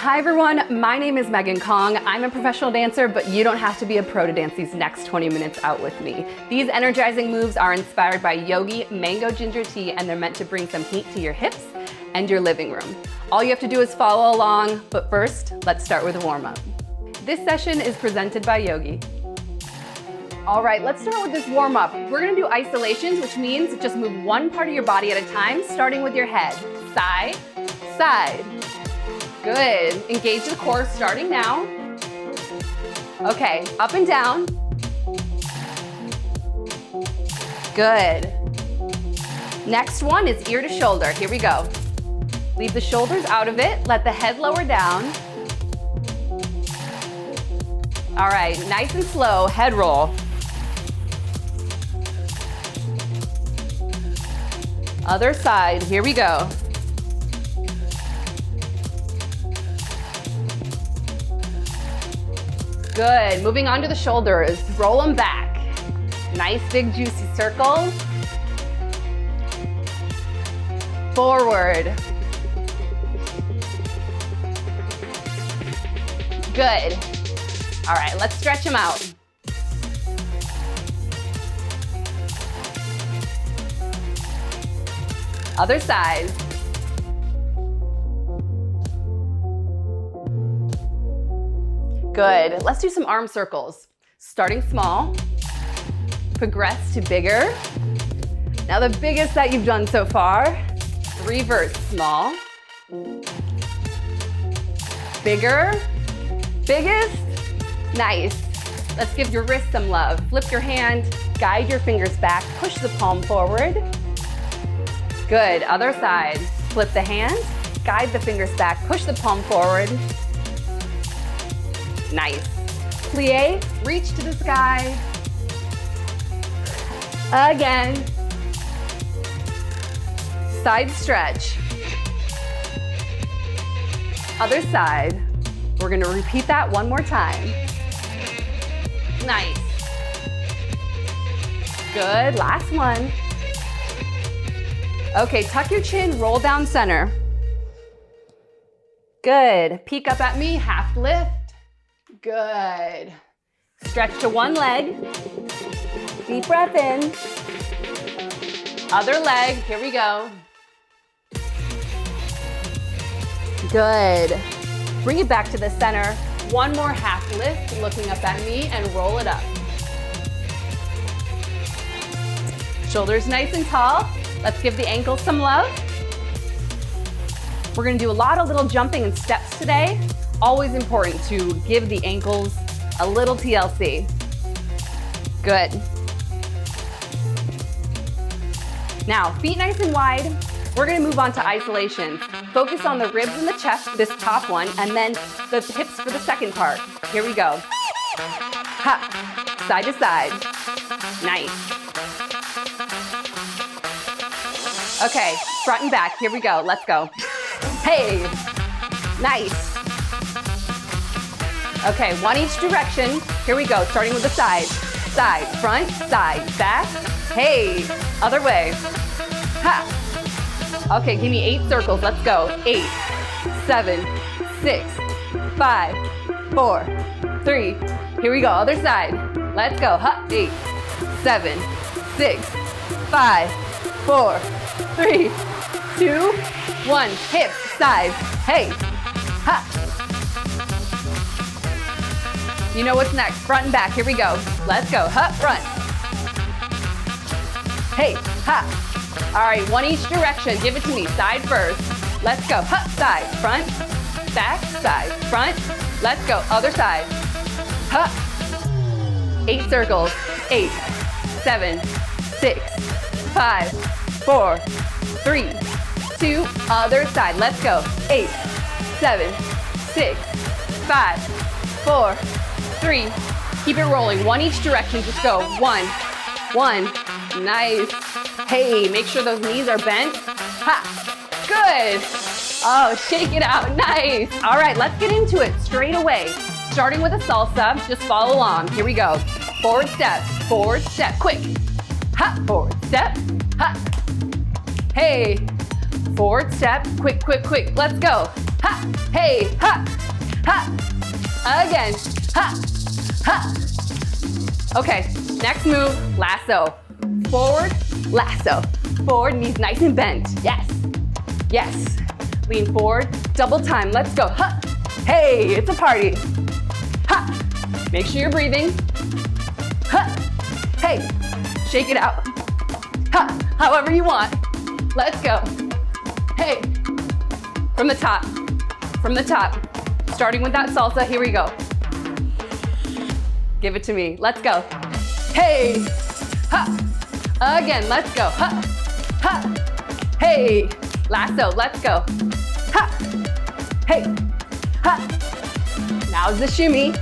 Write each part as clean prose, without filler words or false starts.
Hi everyone, my name is Meagan Kong. I'm a professional dancer, but you don't have to be a pro to dance these next 20 minutes out with me. These energizing moves are inspired by Yogi Mango Ginger tea, and they're meant to bring some heat to your hips and your living room. All you have to do is follow along, but first, let's start with a warm-up. This session is presented by Yogi. All right, let's start with this warm-up. We're gonna do isolations, which means just move one part of your body at a time, starting with your head. Side, side. Good. Engage the core starting now. Okay, up and down. Good. Next one is ear to shoulder. Here we go. Leave the shoulders out of it. Let the head lower down. All right, nice and slow, head roll. Other side, here we go. Good, moving on to the shoulders, roll them back. Nice big juicy circle. Forward. Good. All right, let's stretch them out. Other side. Good. Let's do some arm circles. Starting small, progress to bigger. Now the biggest that you've done so far, revert small, bigger, biggest, nice. Let's give your wrist some love. Flip your hand, guide your fingers back, push the palm forward. Good, other side. Flip the hand, guide the fingers back, push the palm forward. Nice. Plie, reach to the sky. Again. Side stretch. Other side. We're gonna repeat that one more time. Nice. Good, last one. Okay, tuck your chin, roll down center. Good, peek up at me, half lift. Good. Stretch to one leg. Deep breath in. Other leg, here we go. Good. Bring it back to the center. One more half lift, looking up at me, and roll it up. Shoulders nice and tall. Let's give the ankles some love. We're gonna do a lot of little jumping and steps today. Always important to give the ankles a little TLC. Good. Now, feet nice and wide. We're gonna move on to isolations. Focus on the ribs and the chest, this top one, and then the hips for the second part. Here we go. Ha, side to side. Nice. Okay, front and back, here we go, let's go. Hey, nice. Okay, one each direction. Here we go, starting with the side. Side, front, side, back. Hey, other way. Ha. Okay, give me 8 circles, let's go. 8, 7, 6, 5, 4, 3. Here we go, other side. Let's go, ha, 8, 7, 6, 5, 4, 3, 2, 1. Hips, sides, hey, ha. You know what's next, front and back, here we go. Let's go, ha, front. Hey, ha. All right, one each direction, give it to me, side first. Let's go, ha, side, front, back, side, front. Let's go, other side, ha. 8 circles, 8, 7, 6, 5, 4, 3, 2, other side. Let's go, 8, 7, 6, 5, 4, 3. Keep it rolling, one each direction, just go. 1, 1, nice. Hey, make sure those knees are bent. Ha, good. Oh, shake it out, nice. All right, let's get into it straight away. Starting with a salsa, just follow along. Here we go. Forward step, quick. Ha, forward step, ha. Hey, forward step, quick, quick, quick. Let's go. Ha, hey, ha. Again. Ha, ha. Okay, next move, lasso. Forward, lasso. Forward, knees nice and bent. Yes, yes. Lean forward, double time. Let's go. Ha. Hey, it's a party. Ha. Make sure you're breathing. Ha. Hey, shake it out. Ha. However you want. Let's go. Hey, from the top. From the top. Starting with that salsa. Here we go. Give it to me. Let's go. Hey. Ha. Again. Let's go. Ha. Ha. Hey. Lasso. Let's go. Ha. Hey. Ha. Now's the shimmy.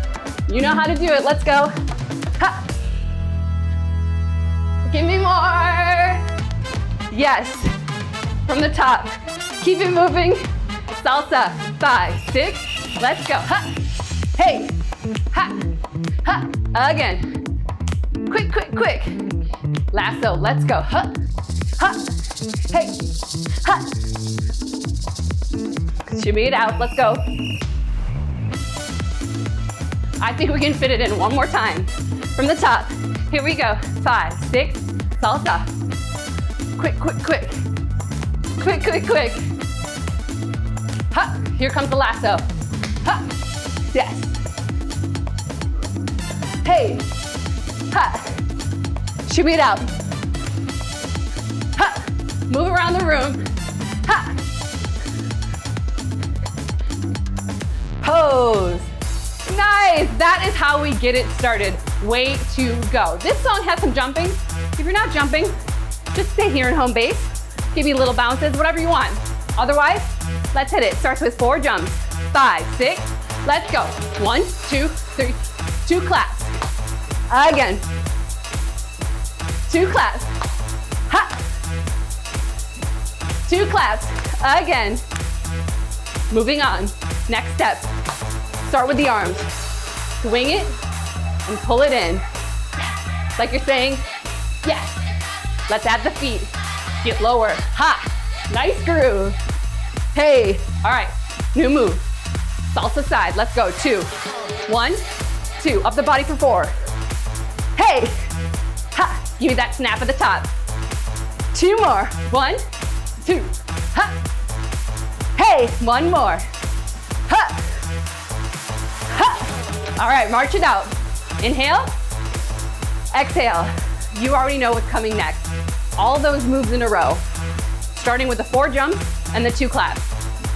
You know how to do it. Let's go. Ha. Give me more. Yes. From the top. Keep it moving. Salsa. 5, 6. Let's go. Ha. Hey. Ha. Ha. Again. Quick, quick, quick. Lasso. Let's go. Ha. Ha. Hey. Ha. Shimmy it out. Let's go. I think we can fit it in one more time. From the top. Here we go. 5, 6. Salsa. Quick, quick, quick. Quick, quick, quick. Ha. Here comes the lasso. Ha. Yes. Hey. Ha. Shimmy it out. Ha. Move around the room. Ha. Pose. Nice. That is how we get it started. Way to go. This song has some jumping. If you're not jumping, just stay here in home base. Give me little bounces, whatever you want. Otherwise, let's hit it. Starts with 4 jumps. 5, 6. Let's go. 1, 2, 3. 2 claps. Again. 2 claps. Ha. 2 claps. Again. Moving on. Next step. Start with the arms. Swing it and pull it in. Like you're saying, yes. Let's add the feet. Get lower. Ha. Nice groove. Hey. All right. New move. Salsa side. Let's go. 2. 1, 2. Up the body for 4. Hey. Ha. Give me that snap at the top. 2 more. 1, 2. Ha. Hey. 1 more. Ha. Ha. All right. March it out. Inhale. Exhale. You already know what's coming next. All those moves in a row. Starting with the 4 jumps and the 2 claps.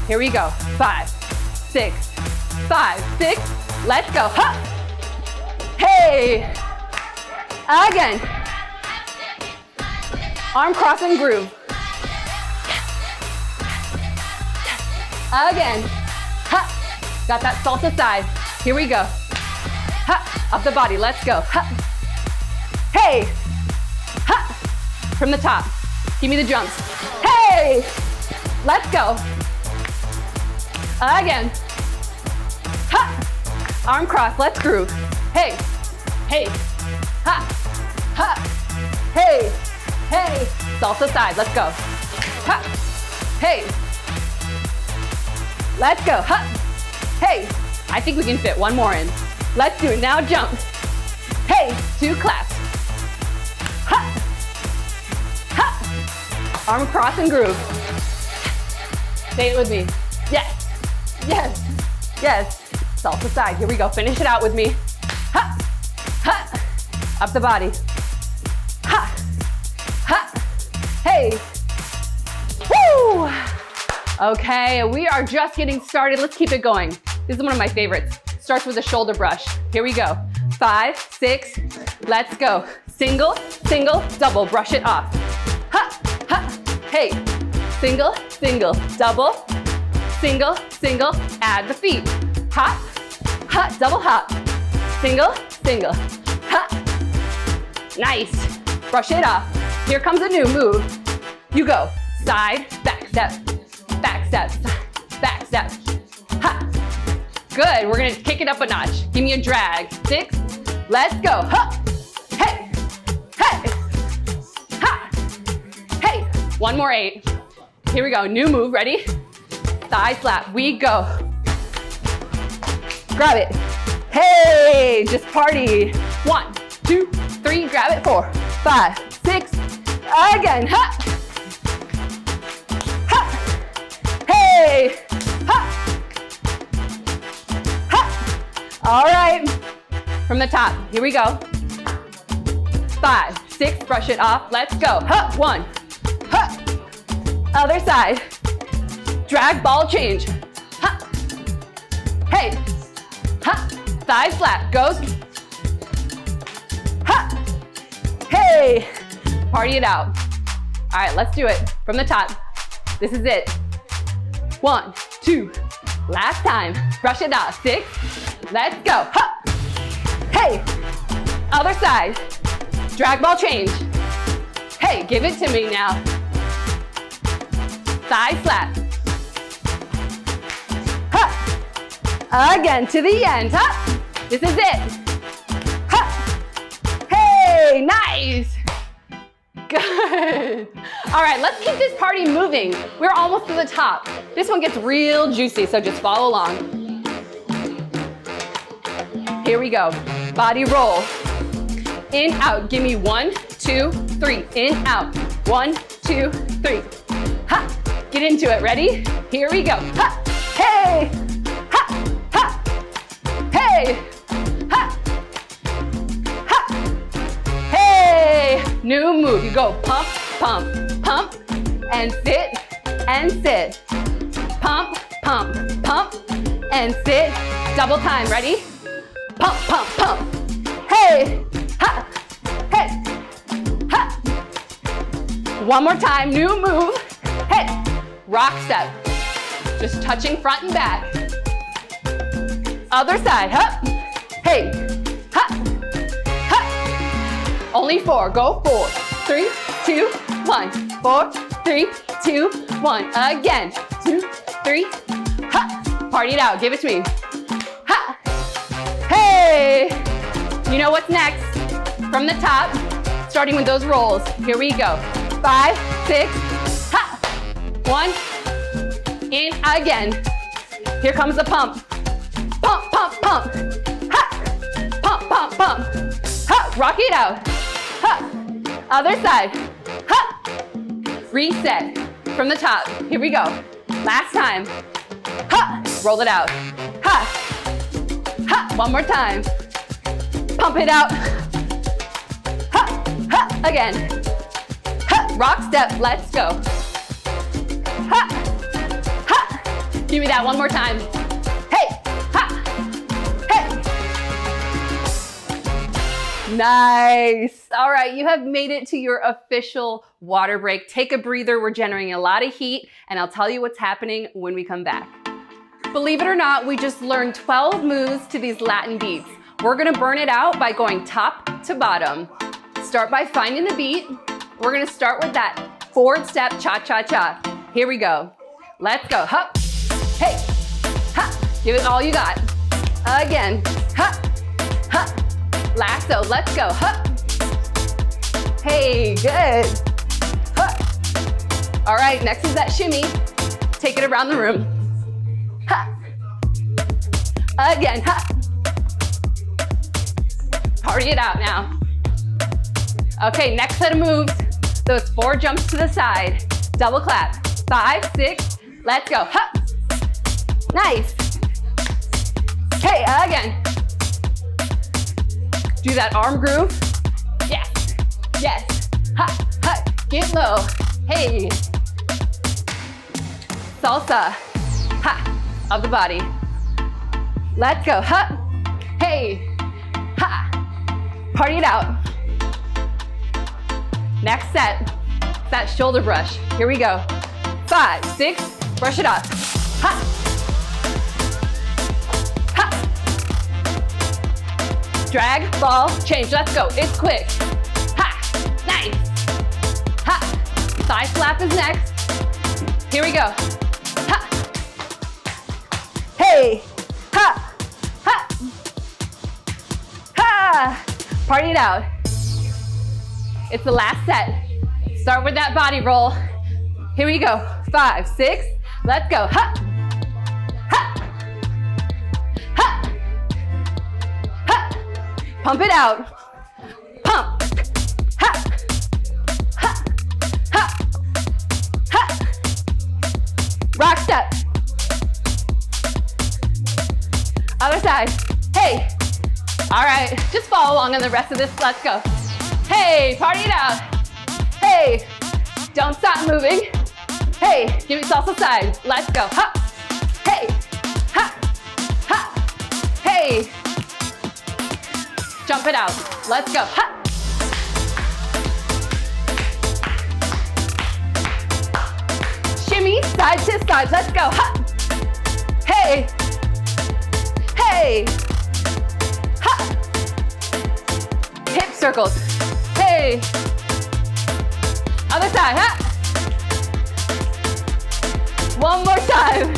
Here we go. 5, 6. 5, 6. Let's go. Ha! Hey! Again. Arm cross and groove. Again. Ha! Got that salsa side. Here we go. Ha! Up the body. Let's go. Ha! Hey! Ha! From the top. Give me the jumps. Hey! Let's go. Again. Ha! Arm cross. Let's groove. Hey! Hey! Ha! Ha! Hey! Hey! Salsa side. Let's go. Ha! Hey! Let's go. Ha! Hey! I think we can fit one more in. Let's do it. Now jump. Hey! 2 claps. Ha! Ha! Arm cross and groove. Say it with me. Yes! Yes! Yes! Salsa side. Here we go. Finish it out with me. Ha! Ha! Up the body. Ha! Ha! Hey! Woo! Okay, we are just getting started. Let's keep it going. This is one of my favorites. Starts with a shoulder brush. Here we go. 5, 6. Let's go. Single, single, double. Brush it off. Ha! Ha! Hey! Single, single, double. Single, single. Add the feet. Hop, hop, double hop. Single, single. Ha! Nice. Brush it off. Here comes a new move. You go. Side, back step. Back step. Back step. Ha! Good. We're gonna kick it up a notch. Give me a drag. 6. Let's go. Ha! Hey! Hey! Ha! Hey! One more 8. Here we go. New move. Ready? Thigh slap. We go. grab it. Hey, just party. 1, 2, 3, grab it. 4, 5, 6, again. Ha. Ha. Hey. Ha. Ha. All right, from the top, here we go. 5, 6, brush it off, let's go. Ha. 1, ha. Other side. Drag ball change. Ha. Hey. Ha. Thighs flat. Goes. Ha. Hey. Party it out. All right, let's do it from the top. This is it. 1, 2. Last time. Brush it off. 6. Let's go. Ha. Hey. Other side. Drag ball change. Hey, give it to me now. Thighs flat. Ha. Again, to the end. Ha. This is it. Ha. Hey, nice. Good. All right, let's keep this party moving. We're almost to the top. This one gets real juicy, so just follow along. Here we go. Body roll. In, out. Give me 1, 2, 3. In, out. 1, 2, 3. Ha. Get into it. Ready? Here we go. Ha. Hey. Ha. Ha. Hey. Ha. Ha. Hey. New move. You go pump, pump, pump, and sit, and sit. Pump, pump, pump, and sit. Double time. Ready? Pump, pump, pump. Hey. Ha. Hey. Ha. One more time. New move. Hey. Rock step. Just touching front and back. Other side. Huh. Hey. Ha. Ha. Only 4. Go 4, 3, 2, 1. 4, 3, 2, 1. Again. 2, 3. Ha. Party it out. Give it to me. Ha. Hey. You know what's next? From the top, starting with those rolls. Here we go. 5, 6. Ha. 1. In again. Here comes the pump. Pump, pump, pump. Ha. Pump, pump, pump. Ha. Rock it out. Ha. Other side. Ha. Reset. From the top. Here we go. Last time. Ha. Roll it out. Ha. Ha. One more time. Pump it out. Ha. Ha. Again. Ha. Rock step. Let's go. Ha. Ha. Give me that one more time. Hey. Ha. Hey. Nice. All right, you have made it to your official water break. Take a breather. We're generating a lot of heat, and I'll tell you what's happening when we come back. Believe it or not, we just learned 12 moves to these Latin beats. We're gonna burn it out by going top to bottom. Start by finding the beat. We're gonna start with that forward step, cha-cha-cha. Here we go. Let's go. Hup. Hey. Ha. Give it all you got. Again. Ha. Ha. Lasso. Let's go. Hup. Hey, good. Hup. All right, next is that shimmy. Take it around the room. Ha. Again. Ha. Party it out now. Okay, next set of moves. Those 4 jumps to the side. Double clap. 5, 6. Let's go. Hup. Nice. Okay, again. Do that arm groove. Yes. Yes. Ha. Ha. Get low. Hey. Salsa. Ha. Of the body. Let's go. Hup. Hey. Ha. Party it out. Next set. That shoulder brush. Here we go. 5, 6. Brush it off. Ha. Ha. Drag, ball, change. Let's go. It's quick. Ha. Nice. Ha. Thigh flap is next. Here we go. Ha. Hey. Ha. Ha. Ha. Party it out. It's the last set. Start with that body roll. Here we go. 5, 6. Let's go. Ha. Ha. Ha. Pump it out. Pump. Ha. Ha. Ha. Ha. Rock step. Other side. Hey. All right, just follow along on the rest of this. Let's go. Hey, party it out. Hey, don't stop moving. Hey, give me salsa side. Let's go. Ha. Hey. Ha. Ha. Hey. Jump it out. Let's go. Ha. Shimmy, side to side. Let's go. Ha. Hey. Hey. Ha. Hip circles. Hey. Other side. Ha. One more time.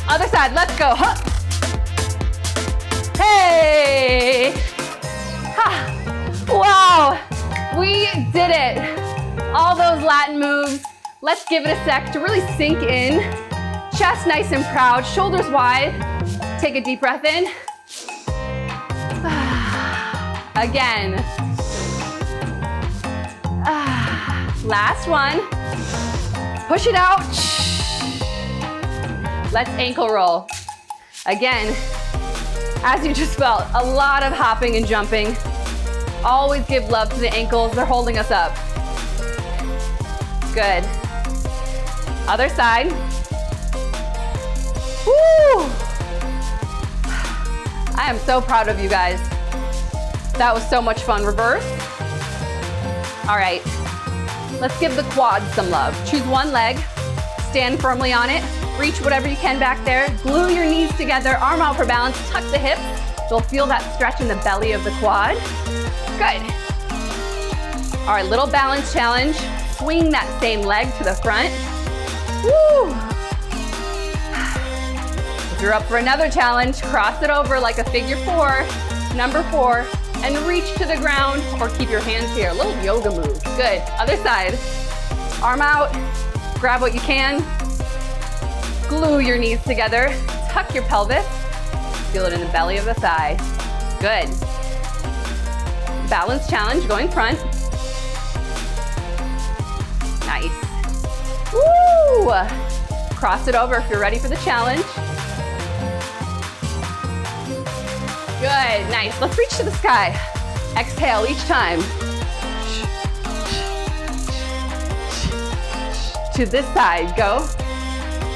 Other side. Let's go. Ha. Hey. Ha. Wow. We did it. All those Latin moves. Let's give it a sec to really sink in. Chest nice and proud, shoulders wide. Take a deep breath in. Again. Last one. Push it out. Let's ankle roll. Again, as you just felt, a lot of hopping and jumping. Always give love to the ankles. They're holding us up. Good. Other side. Woo! I am so proud of you guys. That was so much fun. Reverse. All right, let's give the quads some love. Choose one leg, stand firmly on it, reach whatever you can back there, glue your knees together, arm out for balance, tuck the hips. You'll feel that stretch in the belly of the quad. Good. All right, little balance challenge. Swing that same leg to the front. Woo! If you're up for another challenge, cross it over like a figure four, number 4, and reach to the ground or keep your hands here. A little yoga move. Good. Other side. Arm out, grab what you can, glue your knees together, tuck your pelvis, feel it in the belly of the thigh. Good. Balance challenge, going front. Nice. Woo! Cross it over if you're ready for the challenge. Good, nice. Let's reach to the sky. Exhale each time. To this side, go.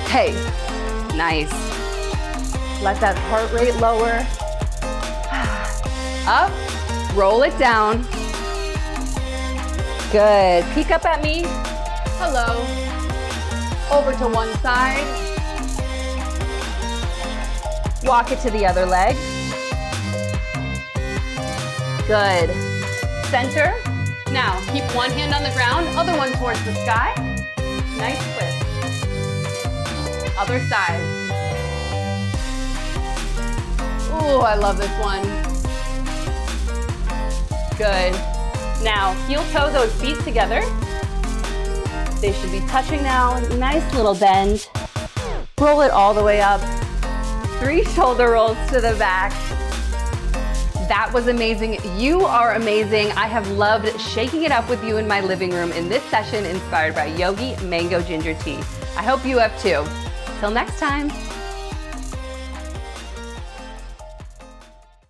Hey, nice. Let that heart rate lower. Up, roll it down. Good, peek up at me. Hello. Over to one side. Walk it to the other leg. Good. Center. Now, keep one hand on the ground, other one towards the sky. Nice twist. Other side. Ooh, I love this one. Good. Now, heel toe those feet together. They should be touching now. Nice little bend. Roll it all the way up. 3 shoulder rolls to the back. That was amazing. You are amazing. I have loved shaking it up with you in my living room in this session inspired by Yogi Mango Ginger Tea. I hope you have too. Till next time.